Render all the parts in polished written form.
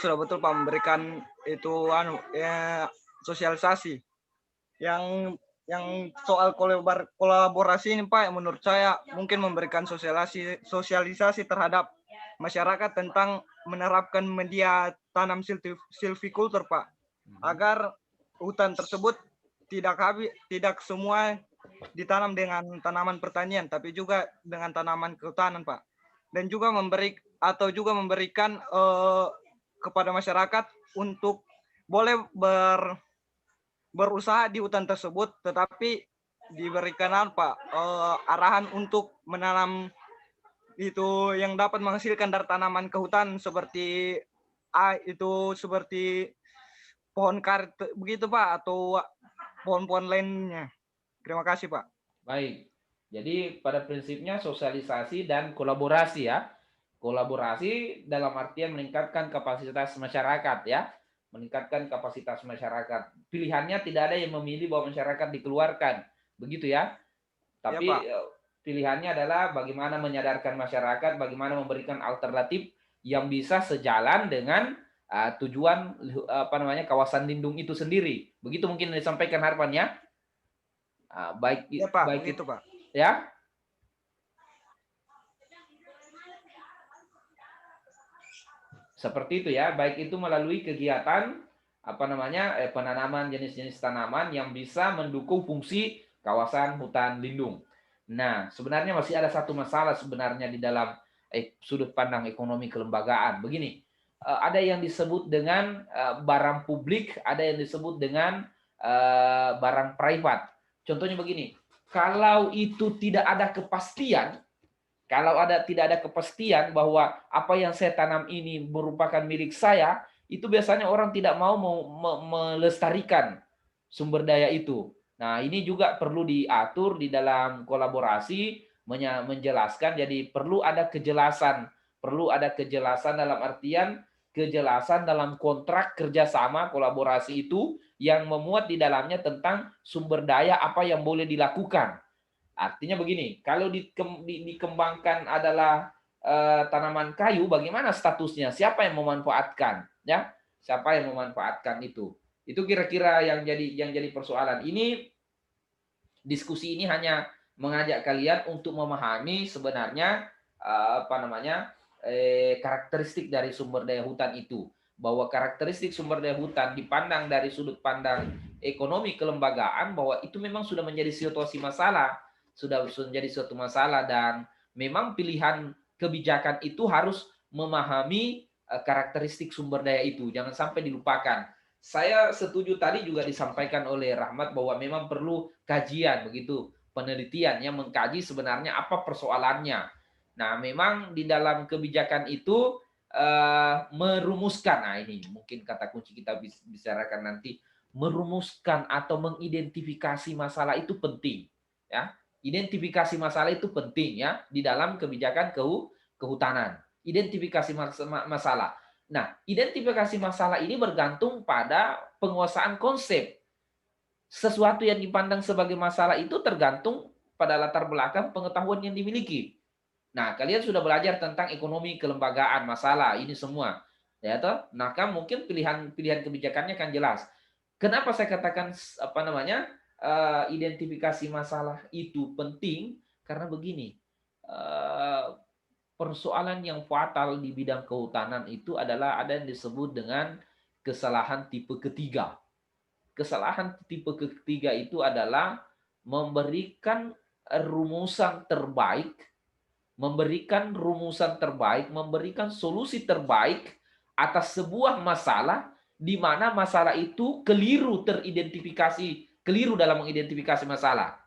sudah betul Pak memberikan itu sosialisasi yang soal kolaborasi ini Pak, menurut saya mungkin memberikan sosialisasi terhadap masyarakat tentang menerapkan media tanam silvikultur Pak, agar hutan tersebut tidak semua ditanam dengan tanaman pertanian, tapi juga dengan tanaman kehutanan Pak, dan juga memberikan kepada masyarakat untuk boleh berusaha di hutan tersebut, tetapi diberikan arahan untuk menanam itu yang dapat menghasilkan dari tanaman kehutan seperti seperti pohon karet begitu Pak, atau pohon-pohon lainnya. Terima kasih Pak. Baik. Jadi pada prinsipnya sosialisasi dan kolaborasi ya. Kolaborasi dalam artian meningkatkan kapasitas masyarakat ya. Meningkatkan kapasitas masyarakat. Pilihannya tidak ada yang memilih bahwa masyarakat dikeluarkan. Begitu ya. Ya Tapi Pak. pilihannya adalah bagaimana menyadarkan masyarakat, bagaimana memberikan alternatif yang bisa sejalan dengan tujuan kawasan lindung itu sendiri. Begitu mungkin disampaikan harapannya. Baik Ya Pak, baik begitu Pak. ya. Seperti itu ya, baik itu melalui kegiatan penanaman jenis-jenis tanaman yang bisa mendukung fungsi kawasan hutan lindung. Nah, sebenarnya masih ada satu masalah sebenarnya di dalam sudut pandang ekonomi kelembagaan. Begini, ada yang disebut dengan barang publik, ada yang disebut dengan barang privat. Contohnya begini, kalau itu tidak ada kepastian, tidak ada kepastian bahwa apa yang saya tanam ini merupakan milik saya, itu biasanya orang tidak mau melestarikan sumber daya itu. Nah, ini juga perlu diatur di dalam kolaborasi, menjelaskan. Jadi perlu ada kejelasan dalam artian kejelasan dalam kontrak kerjasama kolaborasi itu yang memuat di dalamnya tentang sumber daya apa yang boleh dilakukan. Artinya begini, kalau dikembangkan adalah tanaman kayu, bagaimana statusnya? Siapa yang memanfaatkan? Ya, siapa yang memanfaatkan itu? Itu kira-kira yang jadi persoalan. Diskusi ini hanya mengajak kalian untuk memahami sebenarnya karakteristik dari sumber daya hutan itu. Bahwa karakteristik sumber daya hutan dipandang dari sudut pandang ekonomi kelembagaan, bahwa itu memang sudah menjadi situasi masalah, sudah menjadi suatu masalah, dan memang pilihan kebijakan itu harus memahami karakteristik sumber daya itu, jangan sampai dilupakan. Saya setuju tadi juga disampaikan oleh Rahmat bahwa memang perlu kajian begitu, penelitian yang mengkaji sebenarnya apa persoalannya. Nah, memang di dalam kebijakan itu merumuskan, nah ini mungkin kata kunci kita bicarakan nanti, merumuskan atau mengidentifikasi masalah itu penting ya. Identifikasi masalah itu penting ya di dalam kebijakan kehutanan. Identifikasi masalah. Nah, identifikasi masalah ini bergantung pada penguasaan konsep. Sesuatu yang dipandang sebagai masalah itu tergantung pada latar belakang pengetahuan yang dimiliki. Nah, kalian sudah belajar tentang ekonomi kelembagaan, masalah ini semua. Ya toh? Nah, kan mungkin pilihan kebijakannya kan jelas. Kenapa saya katakan identifikasi masalah itu penting? Karena begini, persoalan yang fatal di bidang kehutanan itu adalah ada yang disebut dengan kesalahan tipe ketiga. Kesalahan tipe ketiga itu adalah memberikan rumusan terbaik, memberikan solusi terbaik atas sebuah masalah di mana masalah itu keliru dalam mengidentifikasi masalah.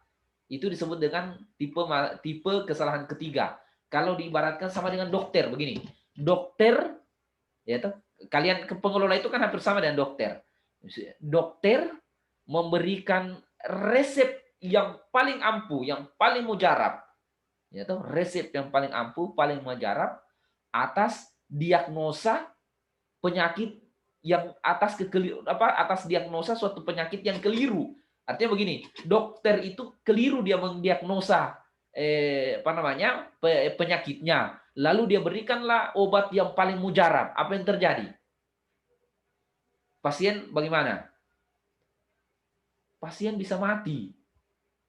Itu disebut dengan tipe kesalahan ketiga. Kalau diibaratkan sama dengan dokter begini. Dokter ya toh, kalian pengelola itu kan hampir sama dengan dokter. Dokter memberikan resep yang paling ampuh, yang paling mujarab. Ya toh, resep yang paling ampuh, paling mujarab atas diagnosa penyakit yang atas diagnosa suatu penyakit yang keliru. Artinya begini, dokter itu keliru dia mendiagnosa penyakitnya. Lalu dia berikanlah obat yang paling mujarab. Apa yang terjadi? Pasien bagaimana? Pasien bisa mati.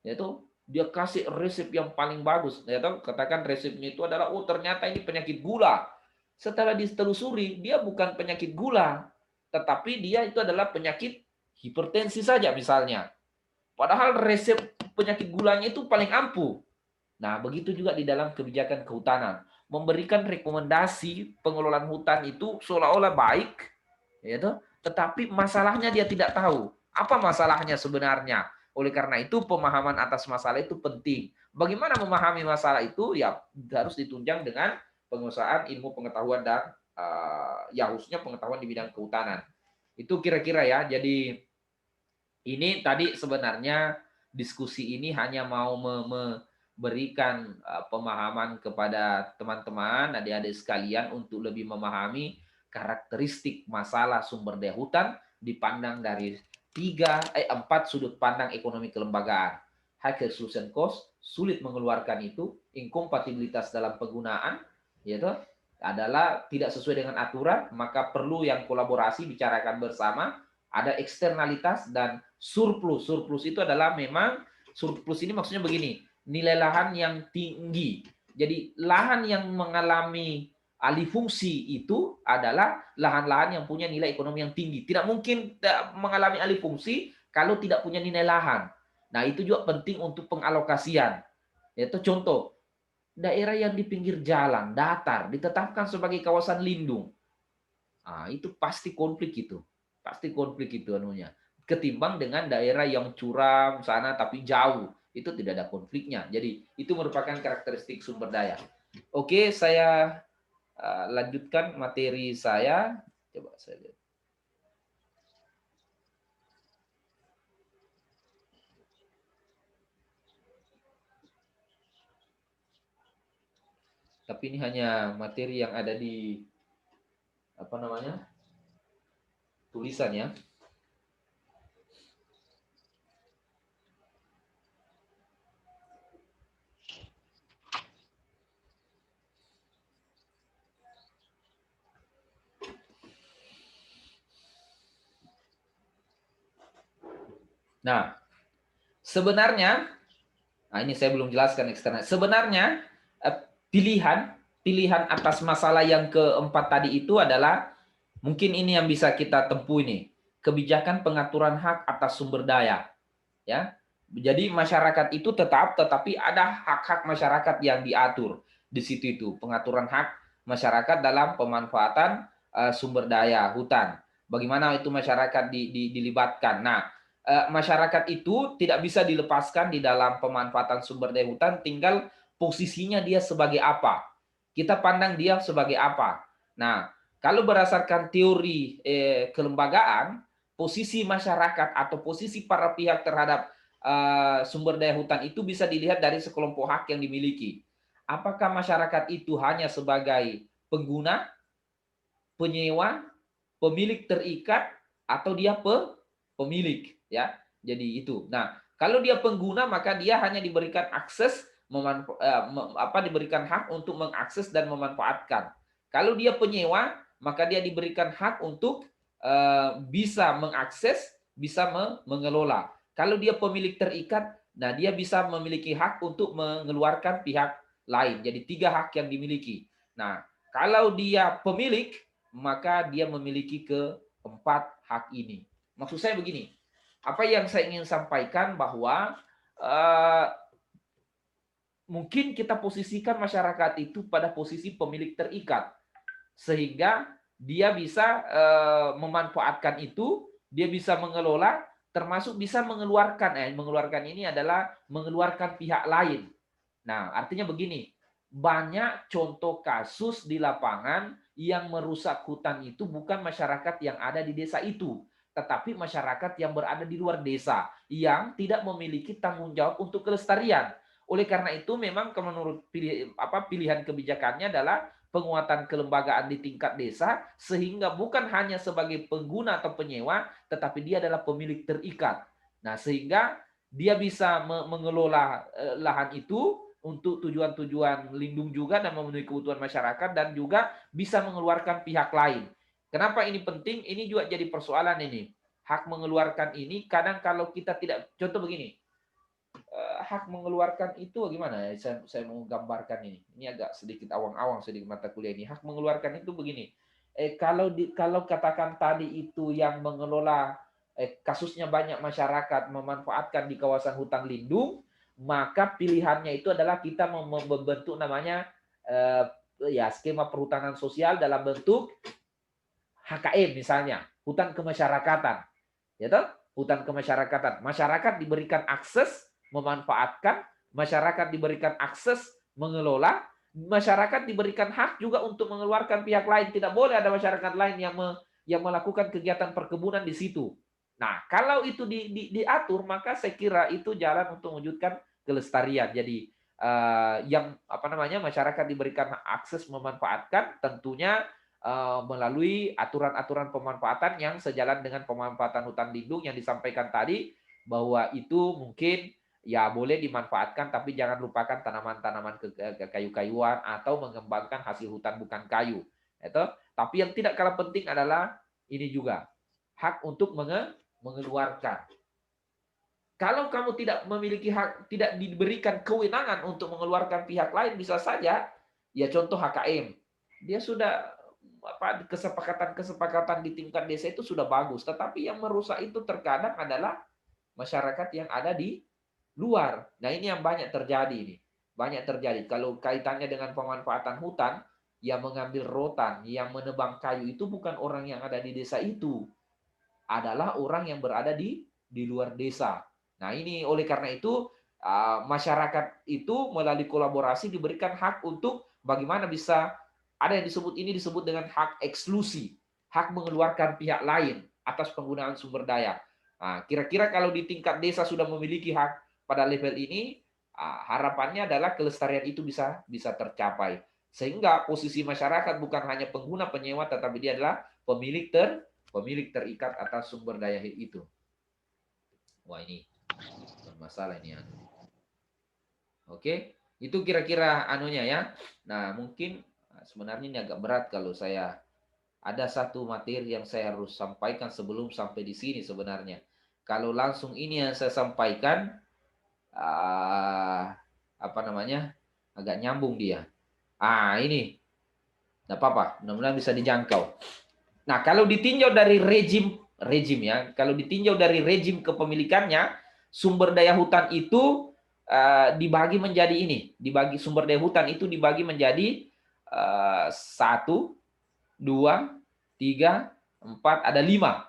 Yaitu dia kasih resep yang paling bagus. Yaitu katakan resepnya itu adalah, oh ternyata ini penyakit gula. Setelah ditelusuri, dia bukan penyakit gula, tetapi dia itu adalah penyakit hipertensi saja misalnya. Padahal resep penyakit gulanya itu paling ampuh. Nah, begitu juga di dalam kebijakan kehutanan. Memberikan rekomendasi pengelolaan hutan itu seolah-olah baik, ya, tetapi masalahnya dia tidak tahu. Apa masalahnya sebenarnya? Oleh karena itu, pemahaman atas masalah itu penting. Bagaimana memahami masalah itu? Ya, harus ditunjang dengan penguasaan ilmu pengetahuan dan ya khususnya pengetahuan di bidang kehutanan. Itu kira-kira ya. Jadi ini tadi sebenarnya diskusi ini hanya mau memberikan pemahaman kepada teman-teman, adik-adik sekalian untuk lebih memahami karakteristik masalah sumber daya hutan dipandang dari 4 sudut pandang ekonomi kelembagaan. High resolution cost, sulit mengeluarkan itu, inkompatibilitas dalam penggunaan, yaitu adalah tidak sesuai dengan aturan, maka perlu yang kolaborasi bicarakan bersama, ada eksternalitas dan surplus. Surplus itu adalah memang surplus ini maksudnya begini, nilai lahan yang tinggi. Jadi lahan yang mengalami alih fungsi itu adalah lahan-lahan yang punya nilai ekonomi yang tinggi. Tidak mungkin mengalami alih fungsi kalau tidak punya nilai lahan. Nah, itu juga penting untuk pengalokasian. Itu contoh, daerah yang di pinggir jalan, datar, ditetapkan sebagai kawasan lindung. Nah, itu pasti konflik itu. Pasti konflik itu anunya. Ketimbang dengan daerah yang curam sana tapi jauh, itu tidak ada konfliknya. Jadi itu merupakan karakteristik sumber daya. Oke, saya lanjutkan materi saya. Coba saya lihat. Tapi ini hanya materi yang ada di apa namanya? Tulisan ya. Nah, sebenarnya, nah ini saya belum jelaskan eksternal. Sebenarnya pilihan atas masalah yang keempat tadi itu adalah mungkin ini yang bisa kita tempuh ini, kebijakan pengaturan hak atas sumber daya, ya. Jadi masyarakat itu tetapi ada hak-hak masyarakat yang diatur di situ itu, pengaturan hak masyarakat dalam pemanfaatan sumber daya hutan. Bagaimana itu masyarakat dilibatkan. Nah, masyarakat itu tidak bisa dilepaskan di dalam pemanfaatan sumber daya hutan, tinggal posisinya dia sebagai apa. Kita pandang dia sebagai apa. Nah, kalau berdasarkan teori kelembagaan, posisi masyarakat atau posisi para pihak terhadap sumber daya hutan itu bisa dilihat dari sekelompok hak yang dimiliki. Apakah masyarakat itu hanya sebagai pengguna, penyewa, pemilik terikat, atau dia pemilik, ya. Jadi itu. Nah, kalau dia pengguna maka dia hanya diberikan akses diberikan hak untuk mengakses dan memanfaatkan. Kalau dia penyewa, maka dia diberikan hak untuk bisa mengakses, bisa mengelola. Kalau dia pemilik terikat, nah dia bisa memiliki hak untuk mengeluarkan pihak lain. Jadi 3 hak yang dimiliki. Nah, kalau dia pemilik, maka dia memiliki keempat hak ini. Maksud saya begini, apa yang saya ingin sampaikan bahwa mungkin kita posisikan masyarakat itu pada posisi pemilik terikat, sehingga dia bisa memanfaatkan itu, dia bisa mengelola, termasuk bisa mengeluarkan. Mengeluarkan ini adalah mengeluarkan pihak lain. Nah, artinya begini, banyak contoh kasus di lapangan yang merusak hutan itu bukan masyarakat yang ada di desa itu, tetapi masyarakat yang berada di luar desa yang tidak memiliki tanggung jawab untuk kelestarian. Oleh karena itu memang menurut pilihan kebijakannya adalah penguatan kelembagaan di tingkat desa sehingga bukan hanya sebagai pengguna atau penyewa, tetapi dia adalah pemilik terikat. Nah, sehingga dia bisa mengelola lahan itu untuk tujuan-tujuan lindung juga dan memenuhi kebutuhan masyarakat dan juga bisa mengeluarkan pihak lain. Kenapa ini penting? Ini juga jadi persoalan ini. Hak mengeluarkan ini kadang kalau kita tidak, contoh begini, hak mengeluarkan itu bagaimana ya? Saya mau gambarkan ini. Ini agak sedikit awang-awang sedikit mata kuliah ini. Hak mengeluarkan itu begini. Kalau katakan tadi itu yang mengelola kasusnya banyak masyarakat memanfaatkan di kawasan hutan lindung, maka pilihannya itu adalah kita membentuk namanya ya skema perhutanan sosial dalam bentuk HKM misalnya, hutan kemasyarakatan. Ya toh? Hutan kemasyarakatan. Masyarakat diberikan akses memanfaatkan, masyarakat diberikan akses mengelola, masyarakat diberikan hak juga untuk mengeluarkan pihak lain. Tidak boleh ada masyarakat lain yang melakukan kegiatan perkebunan di situ. Nah, kalau itu diatur, maka saya kira itu jalan untuk mewujudkan kelestarian. Jadi yang apa namanya masyarakat diberikan akses memanfaatkan, tentunya melalui aturan-aturan pemanfaatan yang sejalan dengan pemanfaatan hutan lindung yang disampaikan tadi, bahwa itu mungkin ya boleh dimanfaatkan tapi jangan lupakan tanaman-tanaman kayu-kayuan atau mengembangkan hasil hutan bukan kayu. Itu. Tapi yang tidak kalah penting adalah ini juga hak untuk mengeluarkan. Kalau kamu tidak memiliki hak, tidak diberikan kewenangan untuk mengeluarkan pihak lain, bisa saja ya contoh HKM. Dia sudah kesepakatan-kesepakatan di tingkat desa itu sudah bagus, tetapi yang merusak itu terkadang adalah masyarakat yang ada di luar. Nah, ini yang banyak terjadi ini. Banyak terjadi kalau kaitannya dengan pemanfaatan hutan, yang mengambil rotan, yang menebang kayu itu bukan orang yang ada di desa itu, adalah orang yang berada di luar desa. Nah, ini oleh karena itu masyarakat itu melalui kolaborasi diberikan hak untuk bagaimana bisa ada yang disebut dengan hak eksklusi, hak mengeluarkan pihak lain atas penggunaan sumber daya. Nah, kira-kira kalau di tingkat desa sudah memiliki hak pada level ini, harapannya adalah kelestarian itu bisa tercapai. Sehingga posisi masyarakat bukan hanya pengguna penyewa, tetapi dia adalah pemilik terikat atas sumber daya itu. Wah, ini masalah ini. Oke, itu kira-kira anunya ya. Nah, mungkin sebenarnya ini agak berat kalau saya ada satu materi yang saya harus sampaikan sebelum sampai di sini sebenarnya. Kalau langsung ini yang saya sampaikan, apa namanya, agak nyambung dia. Ini, tidak apa-apa, mudah-mudahan bisa dijangkau. Nah, kalau ditinjau dari rejim ya, kalau ditinjau dari rejim kepemilikannya, sumber daya hutan itu dibagi menjadi ini, sumber daya hutan itu dibagi menjadi 1, 2, 3, 4, ada 5.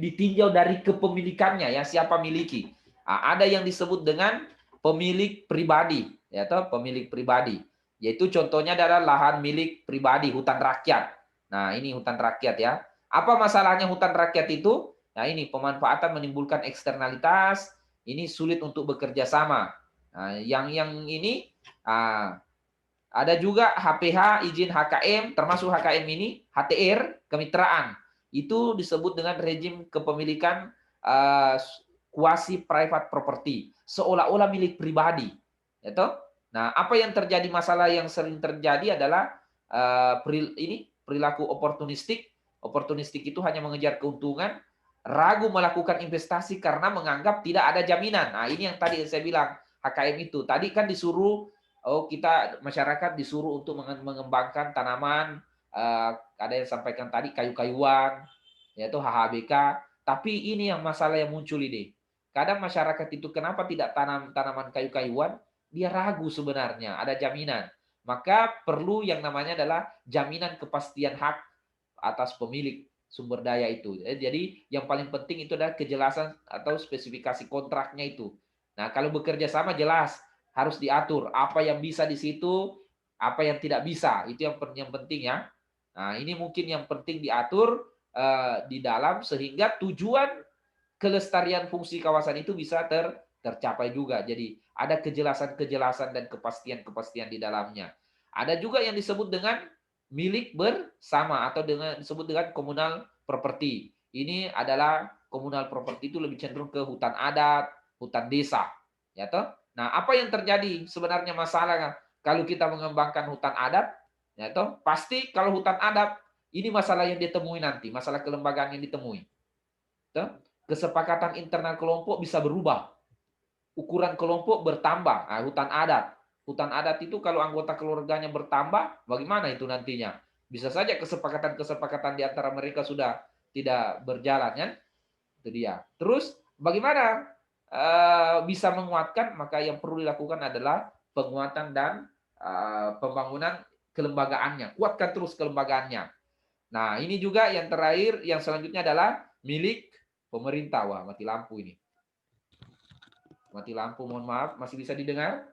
Ditinjau dari kepemilikannya ya, siapa miliki. Ada yang disebut dengan pemilik pribadi, ya toh, pemilik pribadi. Yaitu contohnya adalah lahan milik pribadi, hutan rakyat. Nah, ini hutan rakyat ya. Apa masalahnya hutan rakyat itu? Nah, ini pemanfaatan menimbulkan eksternalitas, ini sulit untuk bekerja sama. Nah, yang ini ada juga HPH, izin HKM, termasuk HKM ini, HTR, kemitraan. Itu disebut dengan rejim kepemilikan quasi private property, seolah-olah milik pribadi. Gitu? Nah, apa yang terjadi, masalah yang sering terjadi adalah perilaku oportunistik. Oportunistik itu hanya mengejar keuntungan, ragu melakukan investasi karena menganggap tidak ada jaminan. Nah, ini yang tadi saya bilang, HKM itu. Tadi kan disuruh, kita masyarakat disuruh untuk mengembangkan tanaman, ada yang sampaikan tadi kayu-kayuan, yaitu HHBK. Tapi ini yang masalah yang muncul ini. Kadang masyarakat itu kenapa tidak tanam tanaman kayu-kayuan? Dia ragu sebenarnya, ada jaminan. Maka perlu yang namanya adalah jaminan kepastian hak atas pemilik sumber daya itu. Jadi yang paling penting itu adalah kejelasan atau spesifikasi kontraknya itu. Nah, kalau bekerja sama jelas harus diatur apa yang bisa di situ, apa yang tidak bisa. Itu yang penting ya. Nah, ini mungkin yang penting diatur di dalam sehingga tujuan kelestarian fungsi kawasan itu bisa tercapai juga. Jadi ada kejelasan-kejelasan dan kepastian-kepastian di dalamnya. Ada juga yang disebut dengan milik bersama atau disebut dengan komunal properti. Ini adalah komunal properti itu lebih cenderung ke hutan adat, hutan desa, ya toh. Nah, apa yang terjadi sebenarnya masalah kalau kita mengembangkan hutan adat, ya toh? Pasti kalau hutan adat Ini masalah yang ditemui nanti, masalah kelembagaan yang ditemui. Kesepakatan internal kelompok bisa berubah. Ukuran kelompok bertambah. Nah, hutan adat. Hutan adat itu kalau anggota keluarganya bertambah, bagaimana itu nantinya? Bisa saja kesepakatan-kesepakatan di antara mereka sudah tidak berjalan, kan? Itu dia. Terus bagaimana bisa menguatkan? Maka yang perlu dilakukan adalah penguatan dan pembangunan kelembagaannya. Kuatkan terus kelembagaannya. Nah, ini juga yang terakhir, yang selanjutnya adalah milik pemerintah. Wah, mati lampu ini. Mati lampu, mohon maaf. Masih bisa didengar?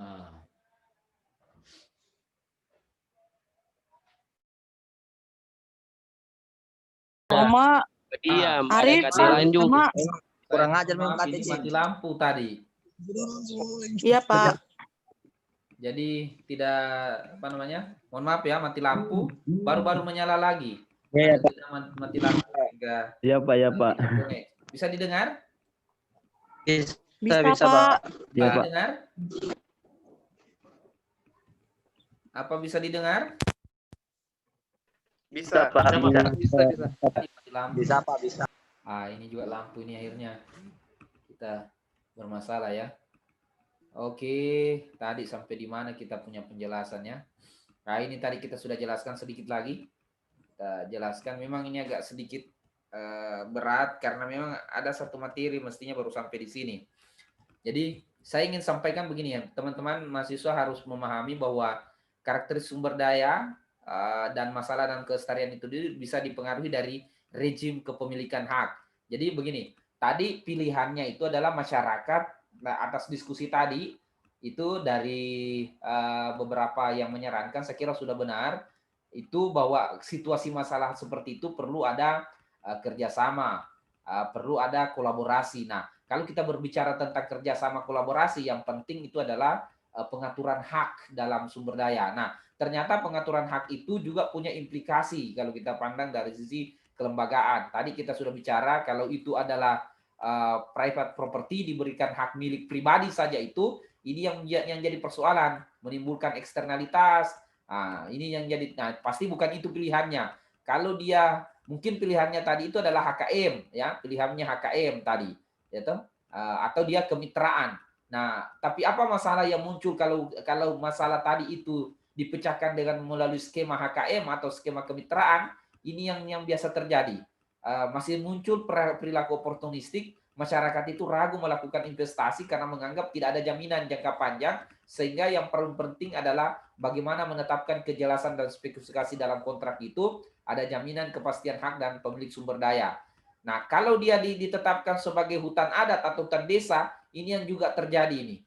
Nah. Mama, Diam, ada Arif, kata lanjut. Mama. Kurang ajar Maaf, memang ini mati lampu tadi. Iya, Pak. Jadi tidak apa namanya? Mohon maaf ya, mati lampu. Baru-baru menyala lagi. Iya, Ada jeda mati lampu sehingga Iya, Pak, ya, Pak. tidak connect. Bisa didengar? Bisa, Pak. Iya, Bisa Pak. didengar? Apa bisa didengar? Bisa, Pak. bisa. Mati lampu. Bisa Pak, bisa. Ini juga lampu ini akhirnya kita bermasalah ya. Oke, tadi sampai di mana kita punya penjelasannya? Nah, ini tadi kita sudah jelaskan sedikit lagi. Kita jelaskan memang ini agak sedikit berat karena memang ada satu materi mestinya baru sampai di sini. Jadi saya ingin sampaikan begini ya, teman-teman mahasiswa harus memahami bahwa karakteristik sumber daya dan masalah dan kelestarian itu bisa dipengaruhi dari rezim kepemilikan hak. Jadi begini, tadi pilihannya itu adalah masyarakat. Nah, atas diskusi tadi itu dari beberapa yang menyarankan, saya kira sudah benar itu bahwa situasi masalah seperti itu perlu ada kerjasama, perlu ada kolaborasi. Nah, kalau kita berbicara tentang kerjasama kolaborasi, yang penting itu adalah pengaturan hak dalam sumber daya. Nah, ternyata pengaturan hak itu juga punya implikasi kalau kita pandang dari sisi kelembagaan. Tadi kita sudah bicara kalau itu adalah private property, diberikan hak milik pribadi saja itu, ini yang jadi persoalan, menimbulkan eksternalitas. Nah, ini yang jadi, nah pasti bukan itu pilihannya. Kalau dia mungkin pilihannya tadi itu adalah HKM, ya pilihannya HKM tadi, ya toh? Atau dia kemitraan. Nah, tapi apa masalah yang muncul kalau masalah tadi itu dipecahkan dengan melalui skema HKM atau skema kemitraan? Ini yang biasa terjadi. Masih muncul perilaku oportunistik, masyarakat itu ragu melakukan investasi karena menganggap tidak ada jaminan jangka panjang, sehingga yang paling penting adalah bagaimana menetapkan kejelasan dan spesifikasi dalam kontrak itu, ada jaminan kepastian hak dan pemilik sumber daya. Nah, kalau dia ditetapkan sebagai hutan adat atau hutan desa, ini yang juga terjadi ini.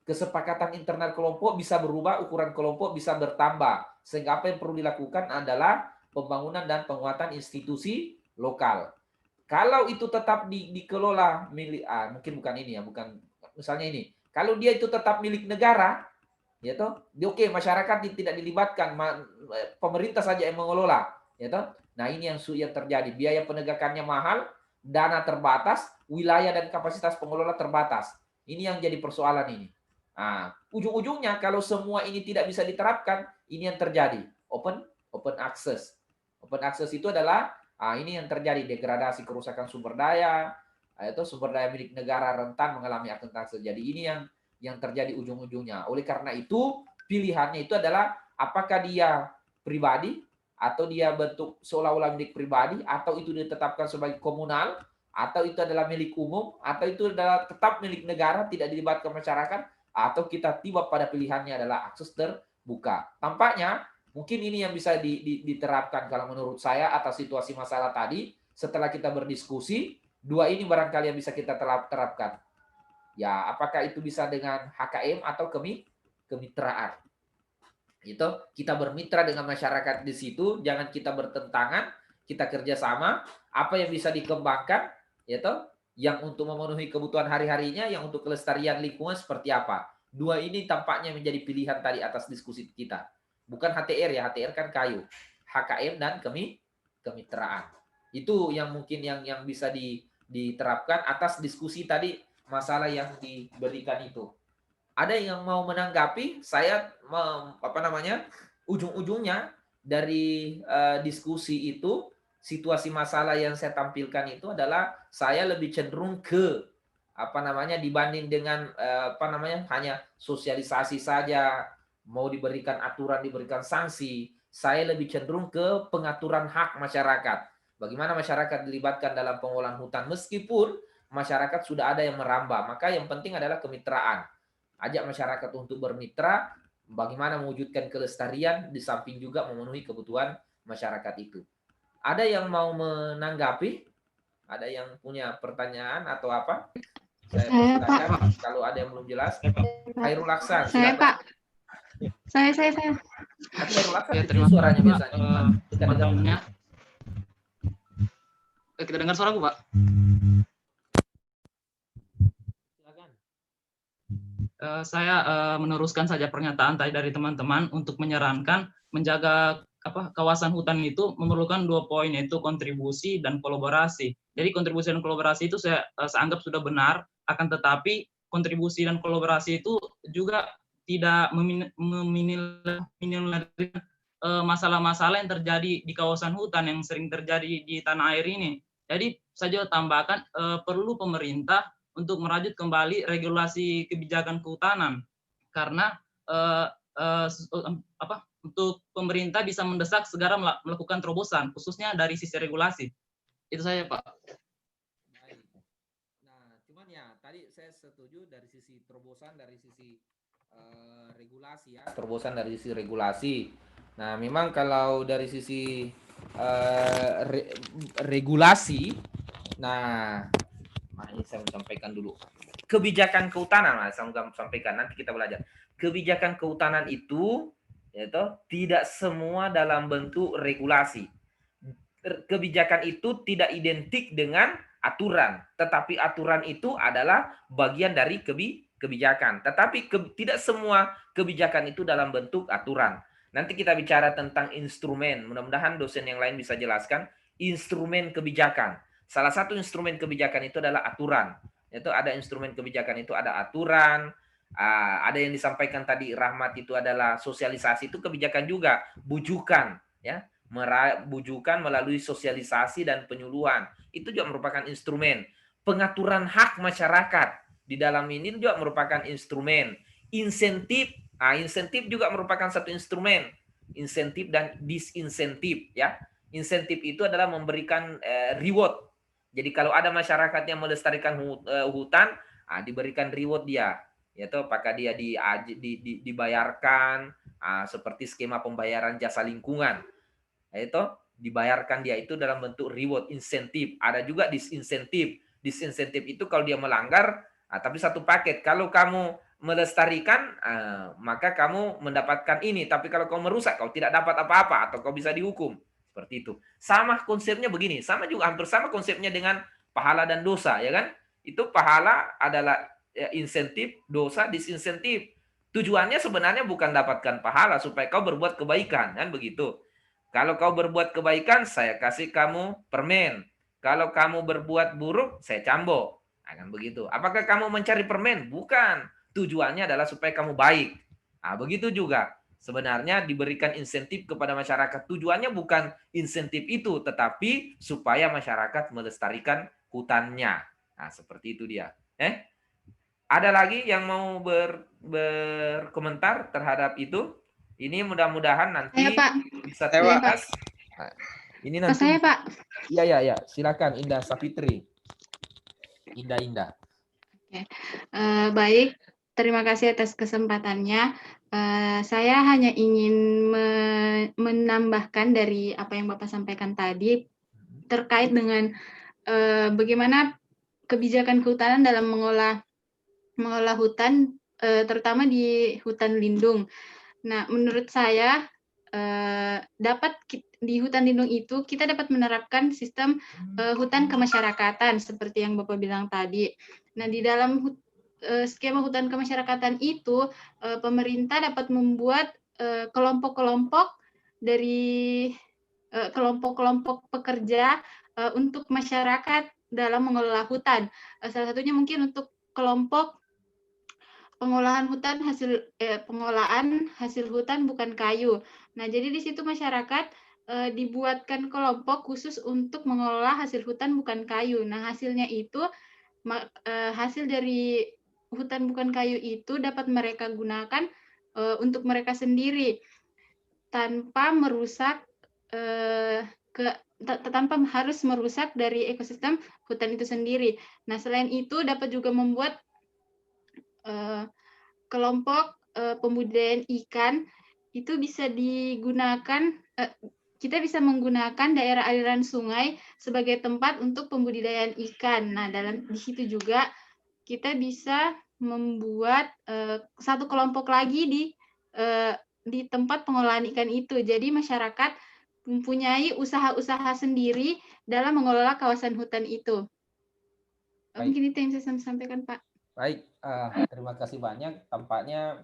Kesepakatan internal kelompok bisa berubah, ukuran kelompok bisa bertambah. Sehingga apa yang perlu dilakukan adalah pembangunan dan penguatan institusi lokal. Kalau itu tetap dikelola milik, mungkin bukan ini ya, bukan misalnya ini. Kalau dia itu tetap milik negara, ya toh, oke, masyarakat tidak dilibatkan, pemerintah saja yang mengelola, ya toh. Nah, ini yang terjadi, biaya penegakannya mahal, dana terbatas, wilayah dan kapasitas pengelola terbatas. Ini yang jadi persoalan ini. Nah, ujung-ujungnya kalau semua ini tidak bisa diterapkan, ini yang terjadi, open access. Open access itu adalah ini yang terjadi, degradasi, kerusakan sumber daya, itu sumber daya milik negara rentan mengalami akses. Jadi ini yang terjadi ujung-ujungnya. Oleh karena itu, pilihannya itu adalah apakah dia pribadi atau dia bentuk seolah-olah milik pribadi, atau itu ditetapkan sebagai komunal, atau itu adalah milik umum, atau itu adalah tetap milik negara, tidak dilibatkan masyarakat, atau kita tiba pada pilihannya adalah akses terbuka. Tampaknya mungkin ini yang bisa diterapkan kalau menurut saya atas situasi masalah tadi. Setelah kita berdiskusi, dua ini barangkali yang bisa kita terapkan. Ya, apakah itu bisa dengan HKM atau kemitraan. Itu kita bermitra dengan masyarakat di situ, jangan kita bertentangan, kita kerjasama, apa yang bisa dikembangkan, yang untuk memenuhi kebutuhan hari-harinya, yang untuk kelestarian lingkungan seperti apa. Dua ini tampaknya menjadi pilihan tadi atas diskusi kita. Bukan HTR ya, HTR kan kayu. HKM dan kemitraan. Itu yang mungkin yang bisa diterapkan atas diskusi tadi, masalah yang diberikan itu. Ada yang mau menanggapi? Saya ujung-ujungnya dari diskusi itu, situasi masalah yang saya tampilkan itu adalah saya lebih cenderung ke dibanding dengan hanya sosialisasi saja, mau diberikan aturan, diberikan sanksi, saya lebih cenderung ke pengaturan hak masyarakat. Bagaimana masyarakat dilibatkan dalam pengolahan hutan meskipun masyarakat sudah ada yang merambah, maka yang penting adalah kemitraan. Ajak masyarakat untuk bermitra, bagaimana mewujudkan kelestarian di samping juga memenuhi kebutuhan masyarakat itu. Ada yang mau menanggapi? Ada yang punya pertanyaan atau apa? Saya persilakan kalau ada yang belum jelas. Khairul Aksan, Saya, Pak. Saya. Khairul Aksan, Ya, itu terima suaranya kasih, biasanya. Kita dengar suaraku, Pak. Saya meneruskan saja pernyataan tadi dari teman-teman untuk menyarankan menjaga kawasan hutan itu memerlukan 2 poin, yaitu kontribusi dan kolaborasi. Jadi kontribusi dan kolaborasi itu saya anggap sudah benar, akan tetapi kontribusi dan kolaborasi itu juga tidak meminimalisir masalah-masalah yang terjadi di kawasan hutan yang sering terjadi di tanah air ini. Jadi saya tambahkan perlu pemerintah untuk merajut kembali regulasi kebijakan kehutanan, karena untuk pemerintah bisa mendesak segera melakukan terobosan, khususnya dari sisi regulasi. Itu saja, Pak. Baik. Nah, cuman ya tadi saya setuju dari sisi terobosan, dari sisi regulasi ya. Terobosan dari sisi regulasi. Nah, memang kalau dari sisi regulasi, nah ini saya sampaikan dulu. Kebijakan kehutanan, saya sampaikan, nanti kita belajar. Kebijakan kehutanan itu tidak semua dalam bentuk regulasi. Kebijakan itu tidak identik dengan aturan, tetapi aturan itu adalah bagian dari kebijakan. Tetapi tidak semua kebijakan itu dalam bentuk aturan. Nanti kita bicara tentang instrumen. Mudah-mudahan dosen yang lain bisa jelaskan instrumen kebijakan. Salah satu instrumen kebijakan itu adalah aturan. Itu ada instrumen kebijakan itu ada aturan, ada yang disampaikan tadi Rahmat itu adalah sosialisasi, itu kebijakan juga, bujukan ya, bujukan melalui sosialisasi dan penyuluhan. Itu juga merupakan instrumen. Pengaturan hak masyarakat di dalam ini juga merupakan instrumen. Insentif, insentif juga merupakan satu instrumen. Insentif dan disinsentif ya. Insentif itu adalah memberikan reward. Jadi kalau ada masyarakat yang melestarikan hutan, diberikan reward dia, yaitu apakah dia dibayarkan seperti skema pembayaran jasa lingkungan, yaitu dibayarkan dia itu dalam bentuk reward, insentif. Ada juga disinsentif. Disinsentif itu kalau dia melanggar, tapi satu paket. Kalau kamu melestarikan, maka kamu mendapatkan ini. Tapi kalau kamu merusak, kau tidak dapat apa-apa atau kau bisa dihukum. Seperti itu. Sama konsepnya begini, sama juga hampir sama konsepnya dengan pahala dan dosa, ya kan? Itu pahala adalah insentif, dosa disinsentif. Tujuannya sebenarnya bukan dapatkan pahala supaya kau berbuat kebaikan, kan begitu. Kalau kau berbuat kebaikan, saya kasih kamu permen. Kalau kamu berbuat buruk, saya cambuk. Nah, kan begitu. Apakah kamu mencari permen? Bukan. Tujuannya adalah supaya kamu baik. Nah, begitu juga. Sebenarnya diberikan insentif kepada masyarakat. Tujuannya bukan insentif itu, tetapi supaya masyarakat melestarikan hutannya. Nah, seperti itu dia. Ada lagi yang mau berkomentar terhadap itu? Ini mudah-mudahan nanti bisa terbahas. Nah, ini nanti. Saya, Pak. Iya. Silakan Indah Safitri. Indah. Oke. Baik, terima kasih atas kesempatannya. Saya hanya ingin menambahkan dari apa yang Bapak sampaikan tadi terkait dengan bagaimana kebijakan kehutanan dalam mengolah hutan terutama di hutan lindung. Nah, menurut saya di hutan lindung itu kita dapat menerapkan sistem hutan kemasyarakatan seperti yang Bapak bilang tadi. Nah, di dalam skema hutan kemasyarakatan itu pemerintah dapat membuat kelompok-kelompok dari kelompok-kelompok pekerja untuk masyarakat dalam mengelola hutan. Salah satunya mungkin untuk kelompok pengolahan hasil hutan bukan kayu. Nah, jadi di situ masyarakat dibuatkan kelompok khusus untuk mengelola hasil hutan bukan kayu. Nah, hasilnya itu hasil dari hutan bukan kayu itu dapat mereka gunakan untuk mereka sendiri tanpa merusak tanpa harus merusak dari ekosistem hutan itu sendiri. Nah, selain itu dapat juga membuat kelompok pembudidayaan ikan itu bisa digunakan, kita bisa menggunakan daerah aliran sungai sebagai tempat untuk pembudidayaan ikan. Nah, di situ juga kita bisa membuat satu kelompok lagi di tempat pengolahan ikan itu. Jadi masyarakat mempunyai usaha-usaha sendiri dalam mengelola kawasan hutan itu. Mungkin itu yang saya sampaikan, Pak. Baik, terima kasih banyak. Tampaknya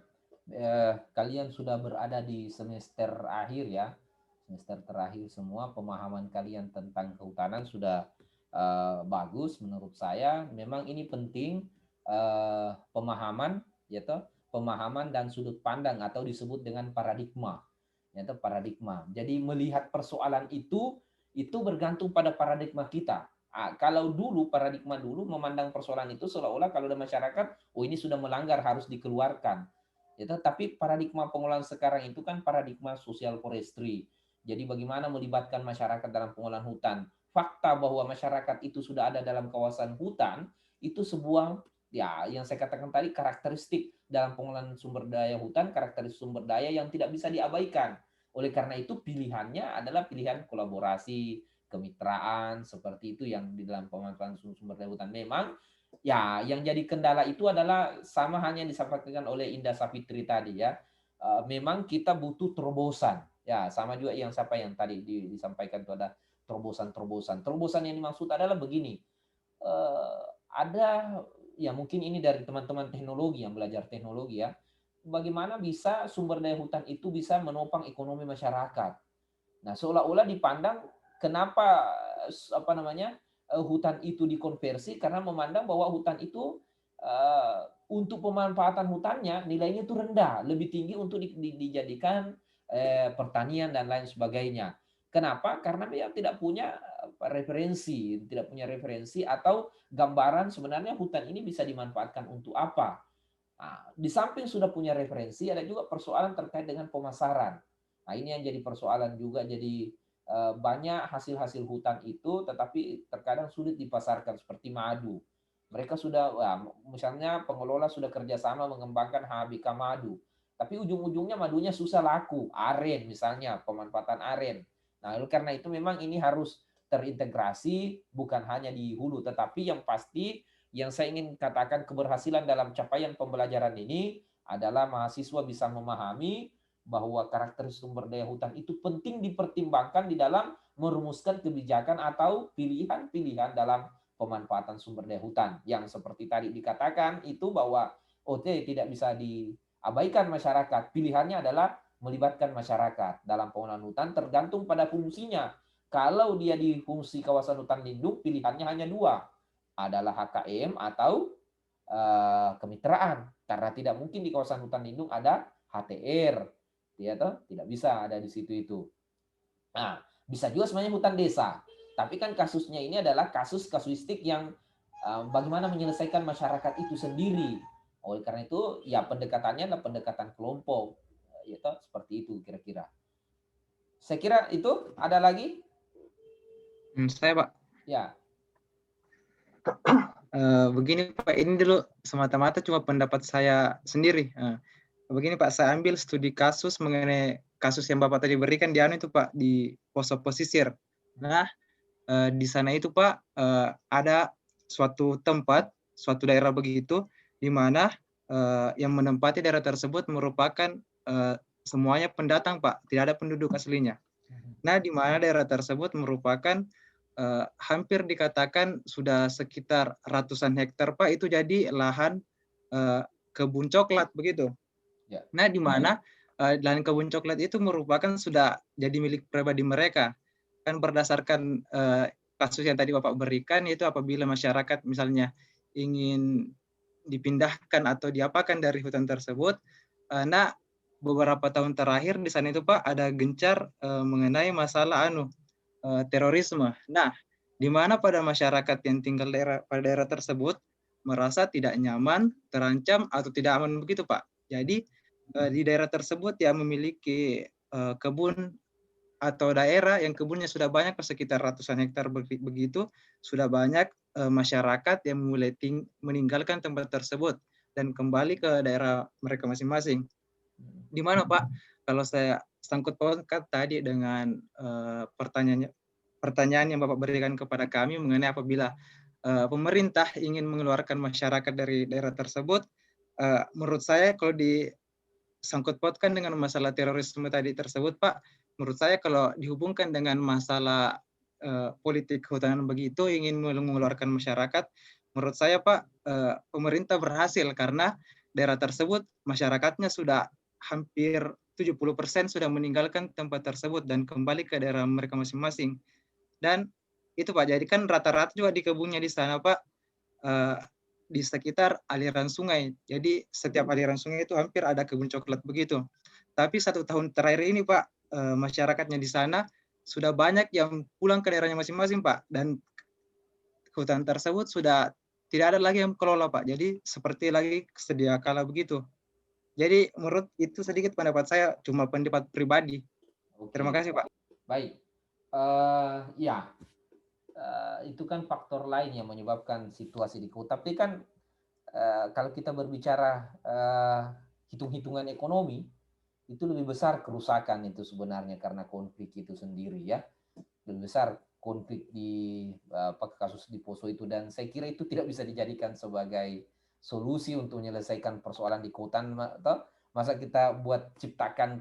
kalian sudah berada di semester akhir ya. Semester terakhir semua, pemahaman kalian tentang kehutanan sudah bagus menurut saya. Memang ini penting pemahaman, yaitu pemahaman dan sudut pandang atau disebut dengan paradigma. Yaitu paradigma. Jadi melihat persoalan itu bergantung pada paradigma kita. Kalau dulu paradigma dulu memandang persoalan itu seolah-olah kalau ada masyarakat, oh ini sudah melanggar harus dikeluarkan. Ya, tapi paradigma pengolahan sekarang itu kan paradigma sosial forestry. Jadi bagaimana melibatkan masyarakat dalam pengolahan hutan. Fakta bahwa masyarakat itu sudah ada dalam kawasan hutan itu sebuah ya yang saya katakan tadi karakteristik dalam pengolahan sumber daya hutan, karakteristik sumber daya yang tidak bisa diabaikan. Oleh karena itu pilihannya adalah pilihan kolaborasi, kemitraan seperti itu yang di dalam pemanfaatan sumber daya hutan. Memang ya yang jadi kendala itu adalah sama hanya yang disampaikan oleh Indah Safitri tadi ya. Memang kita butuh terobosan. Ya, sama juga yang tadi disampaikan itu ada terobosan. Terobosan yang dimaksud adalah begini. Ada ya mungkin ini dari teman-teman teknologi yang belajar teknologi ya. Bagaimana bisa sumber daya hutan itu bisa menopang ekonomi masyarakat. Nah, seolah-olah dipandang kenapa hutan itu dikonversi karena memandang bahwa hutan itu untuk pemanfaatan hutannya nilainya itu rendah, lebih tinggi untuk dijadikan pertanian dan lain sebagainya. Kenapa? Karena dia tidak punya referensi atau gambaran sebenarnya hutan ini bisa dimanfaatkan untuk apa. Nah, di samping sudah punya referensi, ada juga persoalan terkait dengan pemasaran. Nah, ini yang jadi persoalan juga, jadi banyak hasil-hasil hutan itu tetapi terkadang sulit dipasarkan seperti madu. Mereka sudah, misalnya pengelola sudah kerjasama mengembangkan HBK madu, tapi ujung-ujungnya madunya susah laku, aren misalnya, pemanfaatan aren. Nah, oleh karena itu memang ini harus terintegrasi bukan hanya di hulu, tetapi yang pasti yang saya ingin katakan keberhasilan dalam capaian pembelajaran ini adalah mahasiswa bisa memahami bahwa karakteristik sumber daya hutan itu penting dipertimbangkan di dalam merumuskan kebijakan atau pilihan-pilihan dalam pemanfaatan sumber daya hutan. Yang seperti tadi dikatakan itu bahwa tidak bisa diabaikan masyarakat. Pilihannya adalah melibatkan masyarakat dalam pengolahan hutan tergantung pada fungsinya. Kalau dia di fungsi kawasan hutan lindung, pilihannya hanya dua. Adalah HKM atau kemitraan. Karena tidak mungkin di kawasan hutan lindung ada HTR. Ya toh, tidak bisa ada di situ itu. Nah, bisa juga sebenarnya hutan desa. Tapi kan kasusnya ini adalah kasus kasuistik yang bagaimana menyelesaikan masyarakat itu sendiri. Oleh karena itu, ya pendekatannya adalah pendekatan kelompok. Ya toh, seperti itu kira-kira. Saya kira itu ada lagi? Saya, Pak. Ya. Begini Pak, ini dulu semata-mata cuma pendapat saya sendiri. Begini Pak, saya ambil studi kasus mengenai kasus yang Bapak tadi berikan di itu Pak, di Poso Pesisir. Nah, di sana itu Pak, ada suatu tempat, suatu daerah begitu, di mana yang menempati daerah tersebut merupakan semuanya pendatang, Pak, tidak ada penduduk aslinya. Nah, di mana daerah tersebut merupakan hampir dikatakan sudah sekitar ratusan hektar, Pak, itu jadi lahan kebun coklat begitu. Ya. Nah, di mana lahan kebun coklat itu merupakan sudah jadi milik pribadi mereka. Kan berdasarkan kasus yang tadi Bapak berikan, yaitu apabila masyarakat misalnya ingin dipindahkan atau diapakan dari hutan tersebut, nah beberapa tahun terakhir di sana itu Pak ada gencar mengenai masalah terorisme. Nah, di mana pada masyarakat yang tinggal pada daerah tersebut merasa tidak nyaman, terancam atau tidak aman begitu Pak. Jadi di daerah tersebut yang memiliki kebun atau daerah yang kebunnya sudah banyak sekitar ratusan hektar begitu, sudah banyak masyarakat yang mulai meninggalkan tempat tersebut dan kembali ke daerah mereka masing-masing. Di mana Pak, kalau saya sangkut pautkan tadi dengan pertanyaan yang Bapak berikan kepada kami mengenai apabila pemerintah ingin mengeluarkan masyarakat dari daerah tersebut, menurut saya kalau disangkut pautkan dengan masalah terorisme tadi tersebut, Pak, menurut saya kalau dihubungkan dengan masalah politik kehutanan begitu ingin mengeluarkan masyarakat, menurut saya Pak, pemerintah berhasil karena daerah tersebut masyarakatnya sudah hampir 70% sudah meninggalkan tempat tersebut dan kembali ke daerah mereka masing-masing. Dan itu Pak, jadi kan rata-rata juga di kebunnya di sana Pak, di sekitar aliran sungai. Jadi setiap aliran sungai itu hampir ada kebun coklat begitu. Tapi 1 tahun terakhir ini Pak, masyarakatnya di sana sudah banyak yang pulang ke daerahnya masing-masing Pak. Dan hutan tersebut sudah tidak ada lagi yang kelola Pak. Jadi seperti lagi sedia kala begitu. Jadi menurut itu sedikit pendapat saya, cuma pendapat pribadi. Terima Oke, kasih Pak. baik. Ya, itu kan faktor lain yang menyebabkan situasi di kota. Tapi kan kalau kita berbicara hitung-hitungan ekonomi, itu lebih besar kerusakan itu sebenarnya karena konflik itu sendiri ya. Lebih besar konflik di kasus di Poso itu, dan saya kira itu tidak bisa dijadikan sebagai solusi untuk menyelesaikan persoalan di kota, atau masa kita buat ciptakan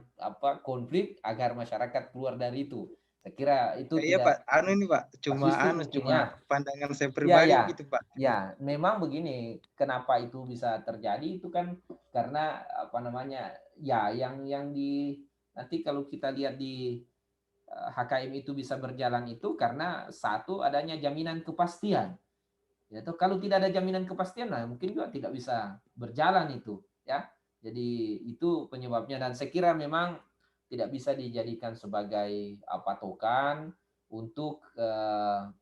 konflik agar masyarakat keluar dari itu. Saya kira itu Iya Pak, tidak ini Pak, kasuistis mungkin ya. cuma pandangan saya Ya, pribadi ya, begitu Pak. ya. Memang begini, kenapa itu bisa terjadi itu kan karena apa namanya, ya yang di nanti kalau kita lihat di HKM itu bisa berjalan itu karena satu adanya jaminan kepastian. Ya, toh kalau tidak ada jaminan kepastian, nah mungkin juga tidak bisa berjalan itu, ya. Jadi itu penyebabnya, dan saya kira memang tidak bisa dijadikan sebagai patokan untuk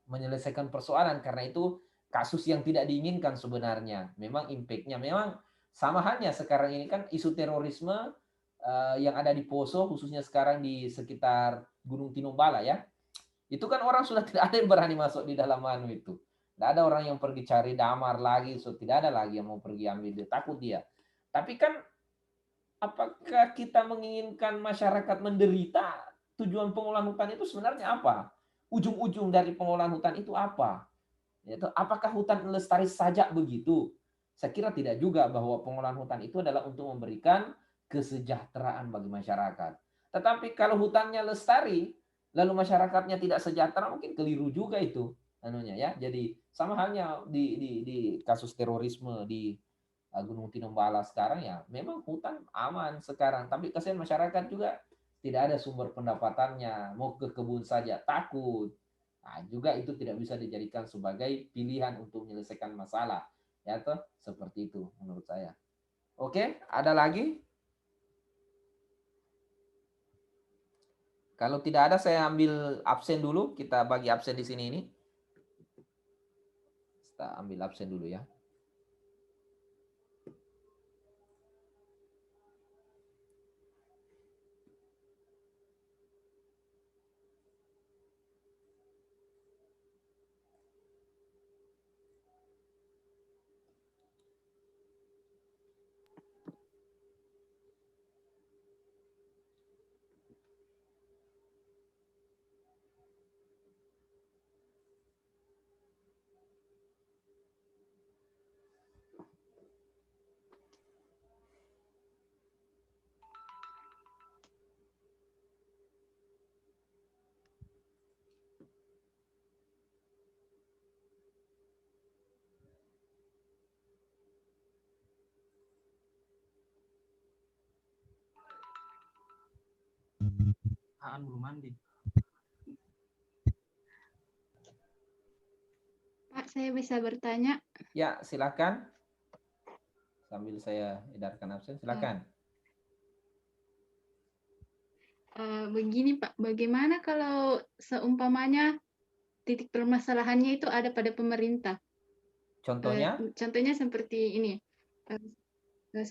menyelesaikan persoalan karena itu kasus yang tidak diinginkan sebenarnya. Memang impact-nya memang sama halnya sekarang ini kan isu terorisme yang ada di Poso, khususnya sekarang di sekitar Gunung Tinombala ya. Itu kan orang sudah tidak ada yang berani masuk di dalam itu. Tidak ada orang yang pergi cari damar lagi, so tidak ada lagi yang mau pergi ambil, dia takut dia. Tapi kan apakah kita menginginkan masyarakat menderita? Tujuan pengolahan hutan itu sebenarnya apa? Ujung-ujung dari pengolahan hutan itu apa? Yaitu apakah hutan lestari saja begitu? Saya kira tidak juga, bahwa pengolahan hutan itu adalah untuk memberikan kesejahteraan bagi masyarakat. Tetapi kalau hutannya lestari, lalu masyarakatnya tidak sejahtera, mungkin keliru juga itu anunya ya. Jadi sama halnya di kasus terorisme di Gunung Tinombala sekarang, ya memang hutan aman sekarang, tapi kasihan masyarakat juga tidak ada sumber pendapatannya, mau ke kebun saja takut. Nah, juga itu tidak bisa dijadikan sebagai pilihan untuk menyelesaikan masalah. Ya toh, seperti itu menurut saya. Oke, ada lagi? Kalau tidak ada, saya ambil absen dulu. Kita bagi absen di sini ini. Kita ambil absen dulu ya. belum mandi. Pak, saya bisa bertanya? Ya, silakan. Sambil saya edarkan absen, silakan. Begini Pak, bagaimana kalau seumpamanya titik permasalahannya itu ada pada pemerintah? Contohnya? Contohnya seperti ini. Contohnya